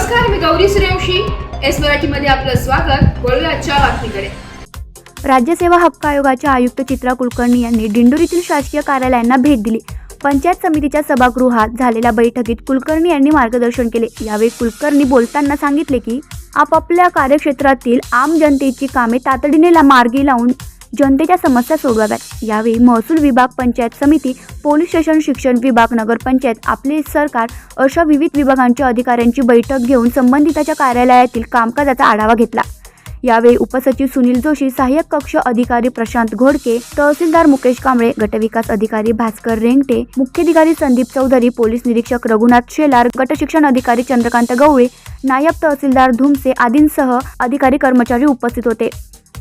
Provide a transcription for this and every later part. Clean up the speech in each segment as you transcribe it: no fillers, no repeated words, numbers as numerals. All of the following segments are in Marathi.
नमस्कार, मी गौरी सूर्यवंशी. एस मराठीमध्ये आपलं स्वागत. वळूया आजच्या बातमीकडे. राज्यसेवा हक्क आयोगाच्या आयुक्त चित्रा कुलकर्णी यांनी दिंडोरीतील शासकीय कार्यालयांना भेट दिली. पंचायत समितीच्या सभागृहात झालेल्या बैठकीत कुलकर्णी यांनी मार्गदर्शन केले. यावेळी कुलकर्णी बोलताना सांगितले की आपापल्या कार्यक्षेत्रातील आम जनतेची कामे तातडीने मार्गी लावून जनतेच्या समस्या सोडवाव्यात. यावेळी महसूल विभाग, पंचायत समिती, पोलीस स्टेशन, शिक्षण विभाग, नगरपंचायत, आपले सरकार अशा विविध विभागांच्या अधिकाऱ्यांची बैठक घेऊन संबंधिताच्या कार्यालयातील कामकाजाचा आढावा घेतला. यावेळी उपसचिव सुनील जोशी, सहाय्यक कक्ष अधिकारी प्रशांत घोडके, तहसीलदार मुकेश कांबळे, गटविकास अधिकारी भास्कर रेंगटे, मुख्याधिकारी संदीप चौधरी, पोलीस निरीक्षक रघुनाथ शेलार, गटशिक्षण अधिकारी चंद्रकांत गवळे, नायब तहसीलदार धुमसे आदींसह अधिकारी कर्मचारी उपस्थित होते.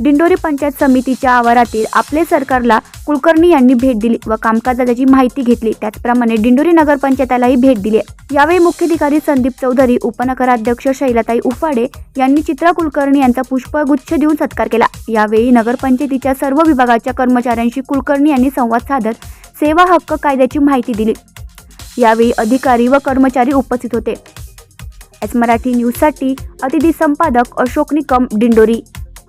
दिंडोरी पंचायत समितीच्या आवारातील आपले सरकारला कुलकर्णी यांनी भेट दिली व कामकाजाची माहिती घेतली. त्याचप्रमाणे दिंडोरी नगरपंचायतालाही भेट दिली. यावेळी मुख्याधिकारी संदीप चौधरी, उपनगराध्यक्ष शैलाताई उफाडे यांनी चित्रा कुलकर्णी यांचा पुष्पगुच्छ देऊन सत्कार केला. यावेळी नगरपंचायतीच्या सर्व विभागाच्या कर्मचाऱ्यांशी कुलकर्णी यांनी संवाद साधत सेवा हक्क कायद्याची माहिती दिली. यावेळी अधिकारी व कर्मचारी उपस्थित होते. एस मराठी न्यूजसाठी अतिथी संपादक अशोक निकम, दिंडोरी.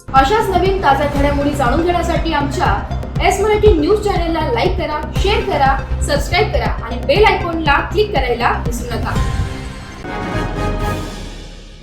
अशाच नवीन ताज्या घडामोडी जाणून घेण्यासाठी आमच्या एस मराठी न्यूज चॅनलला लाईक करा, शेअर करा, सबस्क्राईब करा आणि बेल आयकॉनला क्लिक करायला विसरू नका.